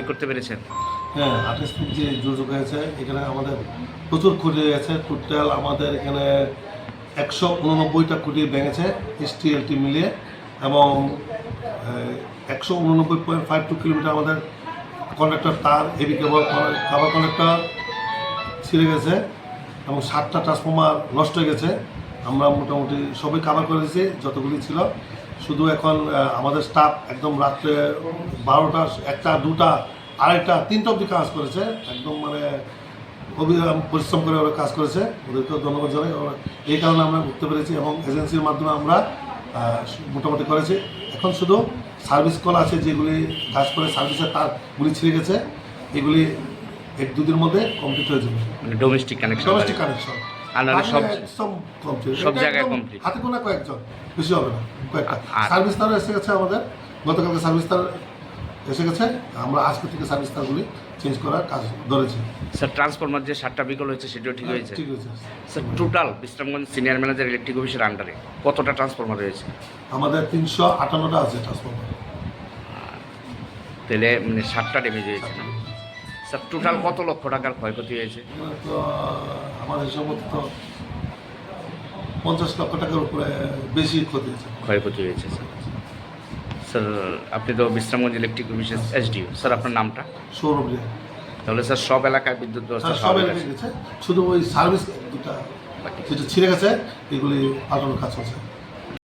করতে পেরেছেন? হ্যাঁ, আকস্মিক যে দুর্যোগ হয়েছে এখানে আমাদের প্রচুর ক্ষতি হয়েছে। টোটাল আমাদের এখানে 189টা খুঁটি ভেঙেছে STLT মিলিয়ে, এবং 189.52 কিলোমিটার আমাদের কন্ডাক্টর তার হেভি কেবল কাভার কন্ডাক্টর ছিঁড়ে গেছে, এবং 7টা ট্রান্সফর্মার নষ্ট হয়ে গেছে। আমরা মোটামুটি সবই কাভার করে দিয়েছি যতগুলি ছিল। শুধু এখন আমাদের স্টাফ একদম রাত্রে 12টা, 1টা, 2টা, 2:30, 3টা অবধি কাজ করেছে। একদম মানে অবিরাম পরিশ্রম করে ওরা কাজ করেছে, ওদেরকেও ধন্যবাদ জানাই। এই কারণে আমরা উঠতে পেরেছি, এবং এজেন্সির মাধ্যমে আমরা মোটামুটি করেছি। এখন শুধু সার্ভিস কল আছে, যেগুলি কাজ করে সার্ভিসের তারগুলি ছিঁড়ে গেছে, এগুলি 1-2 দিনের মধ্যে কমপ্লিট হয়ে যাবে। মানে ডোমেস্টিক কানেকশন? ডোমেস্টিক কানেকশন আর নাহলে সব জায়গায় একদম কমপ্লিট। হাতে গোনা কয়েকজন, বেশি হবে না, কয়েকটা। সার্ভিস তার এসে গেছে আমাদের, গতকালকে সার্ভিস তার এসে গেছে। আমরা আজকে থেকে সার্ভিস তারগুলি চেঞ্জ করার কাজ ধরেছি। স্যার, ট্রান্সফরমার যে 7টা বিকল হয়েছে সেটাও ঠিক হয়েছে? ঠিক হয়েছে sir, total Bishramganj senior manager electric অফিসের আন্ডারে কতটা ট্রান্সফরমার রয়েছে? আমাদের 358টা আছে ট্রান্সফর্মার। তাহলে মানে 7টা ড্যামেজ হয়েছে না? স্যার, টোটাল কত লক্ষ টাকার ক্ষয়ক্ষতি হয়েছে? তো আমার হিসাব মতো তো 50 লক্ষ টাকার উপরে বেশি ক্ষতি হয়েছে। ক্ষয়ক্ষতি হয়েছে স্যার। স্যার, আপনি তো বিশ্রামগঞ্জ ইলেকট্রিক অফিসের SDO। স্যার, আপনার নামটা? সৌরভ রিয়া। তাহলে স্যার সব এলাকায় বিদ্যুৎ ব্যবস্থা সব স্বাভাবিক এলাকায় আছে? গেছে, শুধু ওই সার্ভিস দুটা যেটা ছিঁড়ে গেছে, এগুলি পাল্টানোর কাজ হচ্ছে।